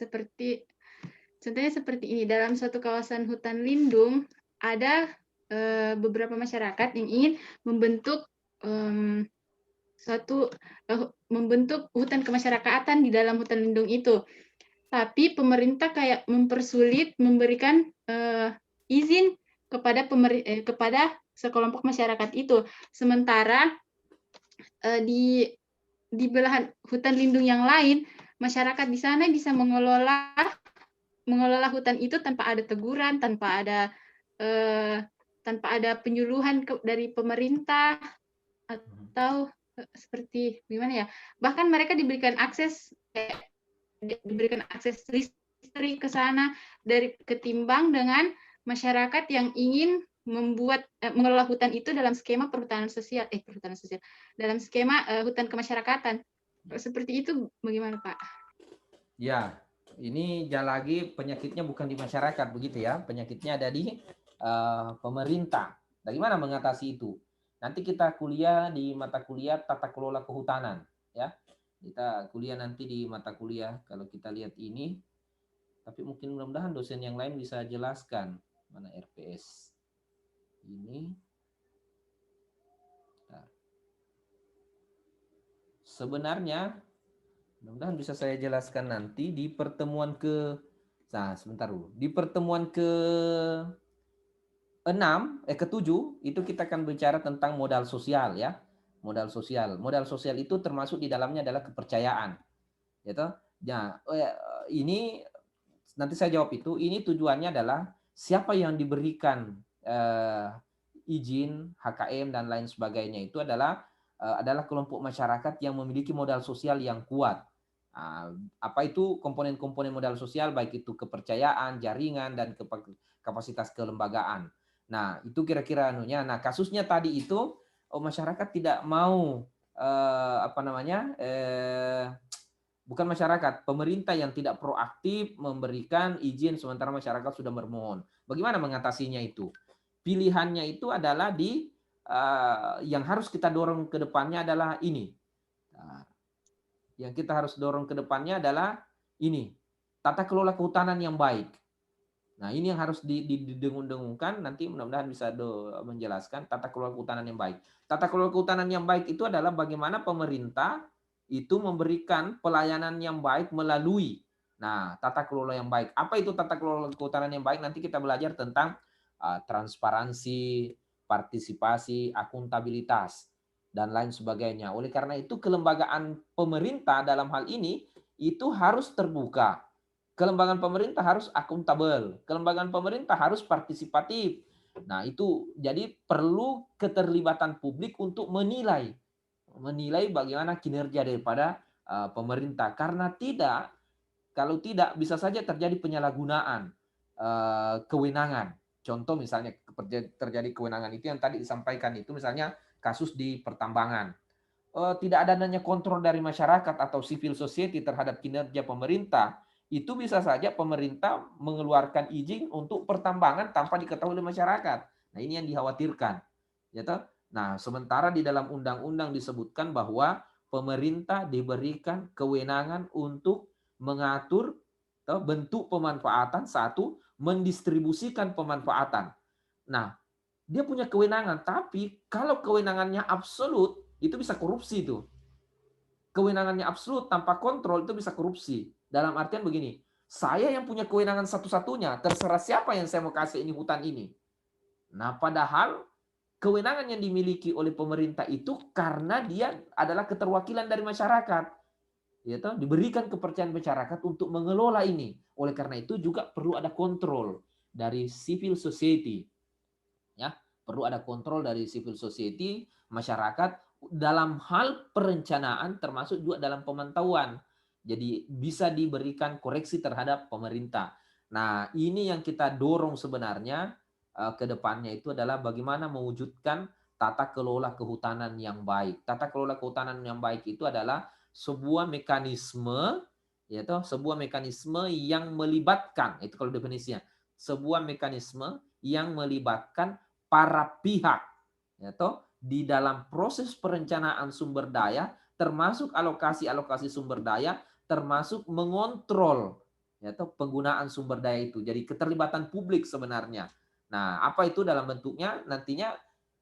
seperti ini, dalam suatu kawasan hutan lindung ada beberapa masyarakat yang ingin membentuk membentuk hutan kemasyarakatan di dalam hutan lindung itu. Tapi pemerintah kayak mempersulit memberikan izin kepada kepada sekelompok masyarakat itu. Sementara di belahan hutan lindung yang lain, masyarakat di sana bisa mengelola hutan itu tanpa ada teguran, tanpa ada penyuluhan dari pemerintah atau seperti gimana ya? Bahkan mereka diberikan akses listrik ke sana ketimbang dengan masyarakat yang ingin mengelola hutan itu dalam skema perhutanan sosial, dalam skema hutan kemasyarakatan. Seperti itu bagaimana Pak? Ya, ini lagi penyakitnya bukan di masyarakat begitu ya, penyakitnya ada di pemerintah. Bagaimana mengatasi itu? Nanti kita kuliah di mata kuliah tata kelola kehutanan, ya. Kita kuliah nanti di mata kuliah kalau kita lihat ini, tapi mungkin mudah-mudahan dosen yang lain bisa jelaskan mana RPS ini. Nah. Sebenarnya mudah-mudahan bisa saya jelaskan nanti di pertemuan sebentar dulu. Di pertemuan ke-7 itu kita akan bicara tentang modal sosial ya. Modal sosial. Modal sosial itu termasuk di dalamnya adalah kepercayaan. Gitu. Nah, ini nanti saya jawab itu. Ini tujuannya adalah siapa yang diberikan izin HKM dan lain sebagainya itu adalah kelompok masyarakat yang memiliki modal sosial yang kuat. Apa itu komponen-komponen modal sosial, baik itu kepercayaan, jaringan, dan kapasitas kelembagaan. Nah, itu kira-kira anunya. Nah, kasusnya tadi itu masyarakat tidak mau bukan masyarakat, pemerintah yang tidak proaktif memberikan izin sementara masyarakat sudah bermohon. Bagaimana mengatasinya itu? Pilihannya itu adalah yang harus kita dorong ke depannya adalah ini. Yang kita harus dorong ke depannya adalah ini, tata kelola kehutanan yang baik. Nah, ini yang harus didengung-dengungkan, nanti mudah-mudahan bisa menjelaskan tata kelola kehutanan yang baik. Tata kelola kehutanan yang baik itu adalah bagaimana pemerintah itu memberikan pelayanan yang baik melalui tata kelola yang baik. Apa itu tata kelola kehutanan yang baik? Nanti kita belajar tentang transparansi, partisipasi, akuntabilitas, dan lain sebagainya. Oleh karena itu, kelembagaan pemerintah dalam hal ini itu harus terbuka. Kelembagaan pemerintah harus akuntabel. Kelembagaan pemerintah harus partisipatif. Nah, itu jadi perlu keterlibatan publik untuk menilai bagaimana kinerja daripada pemerintah. Karena kalau tidak bisa saja terjadi penyalahgunaan kewenangan. Contoh misalnya terjadi kewenangan itu yang tadi disampaikan itu misalnya kasus di pertambangan. Tidak adanya kontrol dari masyarakat atau civil society terhadap kinerja pemerintah, itu bisa saja pemerintah mengeluarkan izin untuk pertambangan tanpa diketahui oleh masyarakat. Nah, ini yang dikhawatirkan. Nah, sementara di dalam undang-undang disebutkan bahwa pemerintah diberikan kewenangan untuk mengatur bentuk pemanfaatan, satu, mendistribusikan pemanfaatan. Nah, dia punya kewenangan, tapi kalau kewenangannya absolut, itu bisa korupsi itu. Kewenangannya absolut tanpa kontrol itu bisa korupsi. Dalam artian begini, saya yang punya kewenangan satu-satunya, terserah siapa yang saya mau kasih ini hutan ini. Nah, padahal kewenangan yang dimiliki oleh pemerintah itu karena dia adalah keterwakilan dari masyarakat. Diberikan kepercayaan masyarakat untuk mengelola ini. Oleh karena itu juga perlu ada kontrol dari civil society. Ya, perlu ada kontrol dari civil society, masyarakat dalam hal perencanaan termasuk juga dalam pemantauan. Jadi bisa diberikan koreksi terhadap pemerintah. Nah, ini yang kita dorong sebenarnya ke depannya itu adalah bagaimana mewujudkan tata kelola kehutanan yang baik. Tata kelola kehutanan yang baik itu adalah sebuah mekanisme, yaitu sebuah mekanisme yang melibatkan, itu kalau definisinya, sebuah mekanisme yang melibatkan para pihak, yaitu di dalam proses perencanaan sumber daya, termasuk alokasi sumber daya, termasuk mengontrol, yaitu penggunaan sumber daya itu. Jadi keterlibatan publik sebenarnya. Nah, apa itu dalam bentuknya nantinya?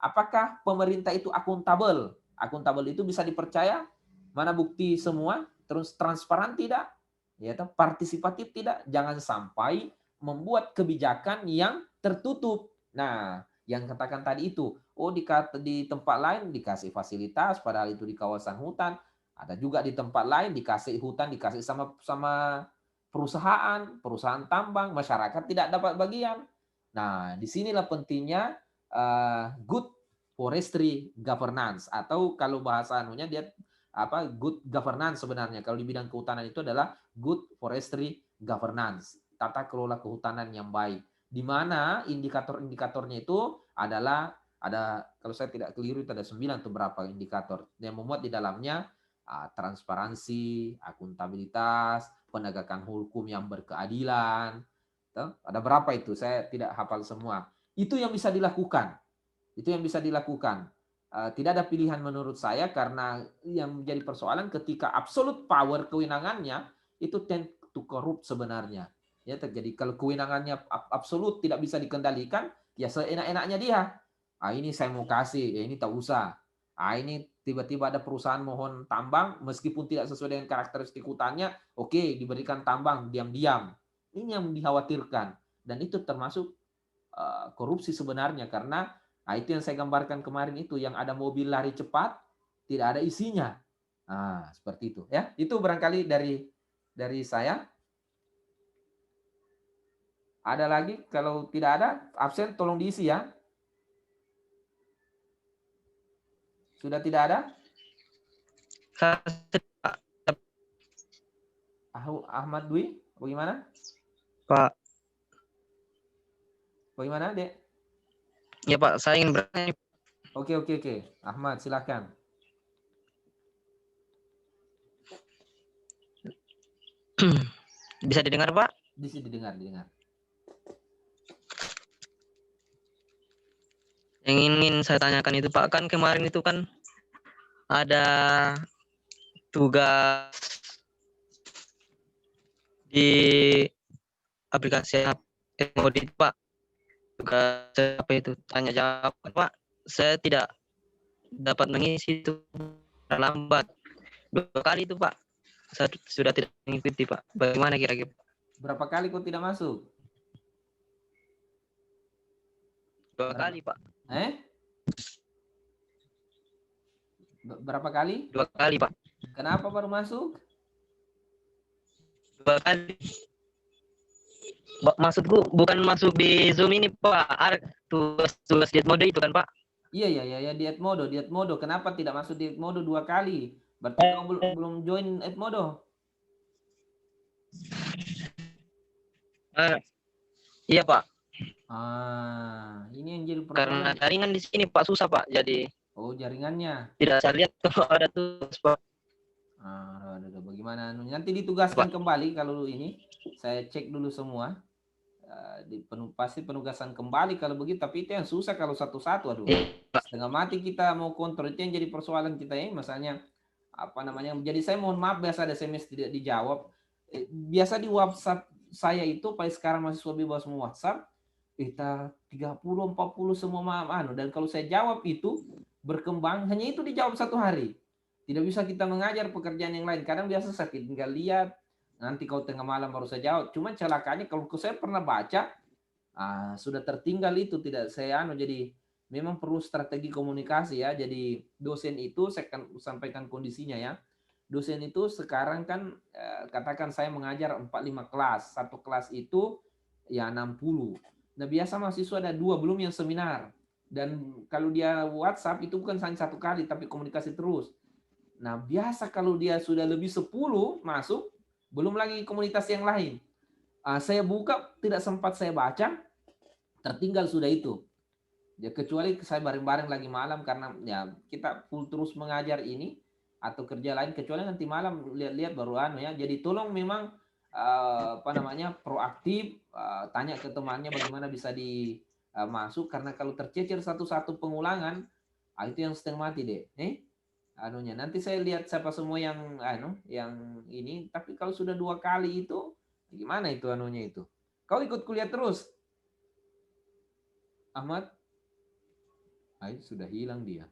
Apakah pemerintah itu akuntabel? Akuntabel itu bisa dipercaya? Mana bukti semua? Terus transparan tidak? Yaitu partisipatif tidak? Jangan sampai membuat kebijakan yang tertutup. Nah, yang katakan tadi itu, di tempat lain dikasih fasilitas, padahal itu di kawasan hutan. Ada juga di tempat lain dikasih hutan, dikasih sama perusahaan tambang, masyarakat tidak dapat bagian. Nah, disinilah pentingnya good forestry governance, atau kalau bahasa anunya dia good governance sebenarnya. Kalau di bidang kehutanan itu adalah good forestry governance, tata kelola kehutanan yang baik. Di mana indikator-indikatornya itu adalah kalau saya tidak keliru itu ada 9 atau berapa indikator yang memuat di dalamnya transparansi, akuntabilitas, penegakan hukum yang berkeadilan. Ada berapa itu? Saya tidak hafal semua. Itu yang bisa dilakukan. Itu yang bisa dilakukan. Tidak ada pilihan menurut saya, karena yang menjadi persoalan ketika absolute power kewenangannya itu tend to corrupt sebenarnya. Ya, terjadi kalau kewenangannya absolut tidak bisa dikendalikan, ya seenak-enaknya dia. Ini saya mau kasih, ya ini tak usah. Ini tiba-tiba ada perusahaan mohon tambang, meskipun tidak sesuai dengan karakteristik hutannya, oke, diberikan tambang diam-diam. Ini yang dikhawatirkan, dan itu termasuk korupsi sebenarnya, karena itu yang saya gambarkan kemarin itu, yang ada mobil lari cepat tidak ada isinya. Seperti itu ya. Itu barangkali dari saya. Ada lagi? Kalau tidak ada, absen tolong diisi ya. Sudah tidak ada? Ahmad Dwi, bagaimana? Pak. Bagaimana, Dek? Ya Pak, saya ingin bertanya. Oke. Ahmad, silakan. Bisa didengar Pak? Bisa didengar. Yang ingin saya tanyakan itu Pak, kan kemarin itu kan ada tugas di aplikasi Edmodi Pak. Tugas apa itu? Tanya jawab Pak. Saya tidak dapat mengisi itu, lambat 2 kali itu Pak. Saya sudah tidak mengikuti Pak. Bagaimana kira-kira? Berapa kali kau tidak masuk? 2 kali Pak. Berapa kali? 2 kali Pak. Kenapa baru masuk? 2 kali. Maksudku bukan masuk di Zoom ini Pak. Tugas di Edmodo itu kan Pak? Iya, di Edmodo. Kenapa tidak masuk di Edmodo 2 kali? Berarti kau belum join Edmodo. Iya Pak. Ini yang jadi Karena persoalan. jaringan di sini Pak susah Pak. Jadi jaringannya. tidak saya lihat kalau ada tugas Pak. Bagaimana? Nanti ditugaskan kembali kalau ini. Saya cek dulu semua. Pasti penugasan kembali kalau begitu. Tapi itu yang susah kalau satu-satu. Aduh. Setengah mati kita mau kontrol. Itu yang jadi persoalan kita ini. Misalnya jadi saya mohon maaf biasa ada SMS tidak dijawab. Biasa di WhatsApp saya itu pada sekarang mahasiswa bebas semua WhatsApp. Kita 30-40 semua dan kalau saya jawab itu berkembang hanya itu dijawab 1 hari. Tidak bisa kita mengajar pekerjaan yang lain. Kadang biasa saya tinggal lihat, nanti kalau tengah malam baru saya jawab. Cuma celakanya kalau saya pernah baca sudah tertinggal itu, tidak saya jadi memang perlu strategi komunikasi ya. Jadi dosen itu saya akan sampaikan kondisinya ya. Dosen itu sekarang kan katakan saya mengajar 4-5 kelas. Satu kelas itu ya 60. Nah biasa mahasiswa ada 2, belum yang seminar. Dan kalau dia WhatsApp itu bukan hanya 1 kali, tapi komunikasi terus. Nah biasa kalau dia sudah lebih 10 masuk, belum lagi komunitas yang lain. Saya buka, tidak sempat saya baca. Tertinggal sudah itu. Ya, kecuali saya bareng-bareng lagi malam karena ya kita full terus mengajar ini atau kerja lain, kecuali nanti malam lihat-lihat baru anu ya. Jadi tolong memang apa namanya proaktif, tanya ke temannya bagaimana bisa masuk, karena kalau tercecer satu-satu pengulangan, itu yang setengah mati deh. Anunya nanti saya lihat siapa semua yang yang ini, tapi kalau sudah 2 kali itu gimana itu anunya itu? Kau ikut kuliah terus, Ahmad? Sudah hilang dia.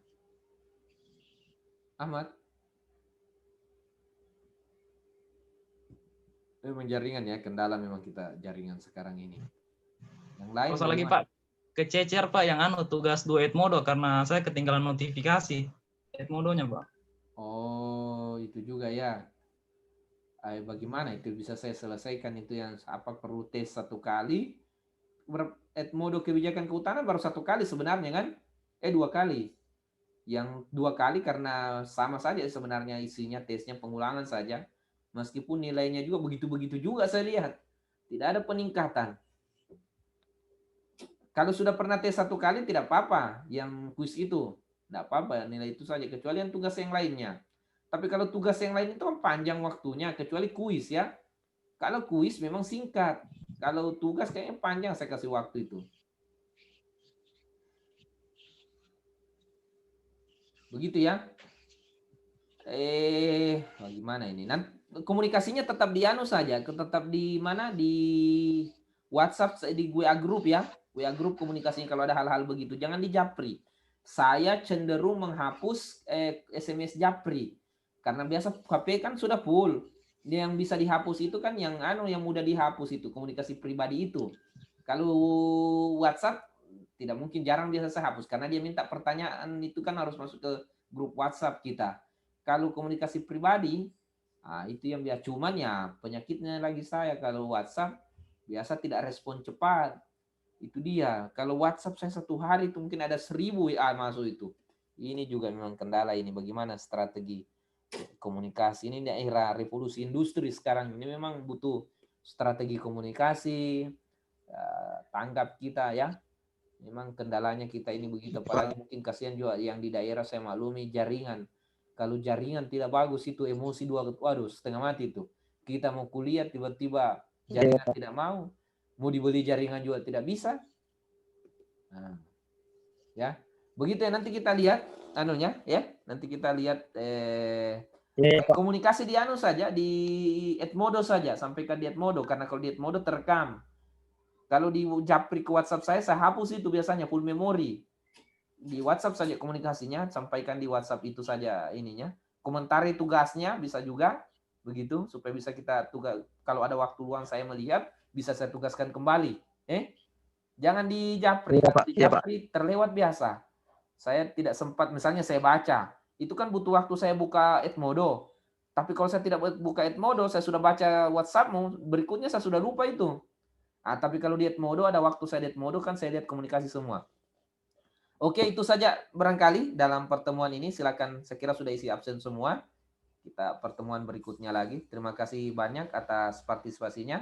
Ahmad. Memang jaringan ya, kendala memang kita jaringan sekarang ini. Yang lain Usah lagi Pak, kececer Pak yang tugas 2 Edmodo karena saya ketinggalan notifikasi Edmodonya Pak. Oh, itu juga ya. Bagaimana itu bisa saya selesaikan itu yang apa perlu tes 1 kali? Edmodo kebijakan kehutanan baru 1 kali sebenarnya kan? 2 kali. Yang 2 kali karena sama saja sebenarnya isinya, tesnya pengulangan saja. Meskipun nilainya juga begitu-begitu juga saya lihat. Tidak ada peningkatan. Kalau sudah pernah tes 1 kali tidak apa-apa. Yang kuis itu. Tidak apa-apa nilai itu saja. Kecuali yang tugas yang lainnya. Tapi kalau tugas yang lain itu kan panjang waktunya. Kecuali kuis ya. Kalau kuis memang singkat. Kalau tugas kayaknya panjang saya kasih waktu itu. Begitu ya. Bagaimana ini? Nanti komunikasinya tetap di saja, tetap di mana? Di WhatsApp, di WA group ya. WA group komunikasinya kalau ada hal-hal begitu. Jangan di Japri. Saya cenderung menghapus SMS Japri. Karena biasa HP kan sudah full. Yang bisa dihapus itu kan yang mudah dihapus itu, komunikasi pribadi itu. Kalau WhatsApp tidak mungkin, jarang biasa saya hapus karena dia minta pertanyaan itu kan harus masuk ke grup WhatsApp kita. Kalau komunikasi pribadi, itu yang biasa. Cuman ya penyakitnya lagi saya kalau WhatsApp biasa tidak respon cepat. Itu dia. Kalau WhatsApp saya 1 hari itu mungkin ada 1000 WA masuk itu. Ini juga memang kendala ini. Bagaimana strategi komunikasi ini di era revolusi industri sekarang ini memang butuh strategi komunikasi, tanggap kita ya. Memang kendalanya kita ini begitu, apalagi mungkin kasihan juga yang di daerah saya maklumi jaringan. Kalau jaringan tidak bagus itu emosi waduh setengah mati itu. Kita mau kuliah tiba-tiba jaringan tidak mau dibeli jaringan juga tidak bisa. Nah, ya. Begitu ya, nanti kita lihat anunya ya. Nanti kita lihat komunikasi di saja, di Edmodo saja, sampaikan di Edmodo karena kalau di Edmodo terekam. Kalau di Japri ke WhatsApp saya hapus itu biasanya full memori. Di WhatsApp saja komunikasinya, sampaikan di WhatsApp itu saja ininya. Komentari tugasnya bisa juga begitu supaya bisa kita tugas. Kalau ada waktu luang saya melihat bisa saya tugaskan kembali. Jangan di Japri. Kalau di Japri terlewat biasa. Saya tidak sempat, misalnya saya baca, itu kan butuh waktu saya buka Edmodo. Tapi kalau saya tidak buka Edmodo, saya sudah baca WhatsAppmu, berikutnya saya sudah lupa itu. Tapi kalau di Edmodo ada waktu saya di Edmodo kan saya lihat komunikasi semua. Oke, itu saja barangkali dalam pertemuan ini. Silakan, saya kira sudah isi absen semua. Kita pertemuan berikutnya lagi. Terima kasih banyak atas partisipasinya.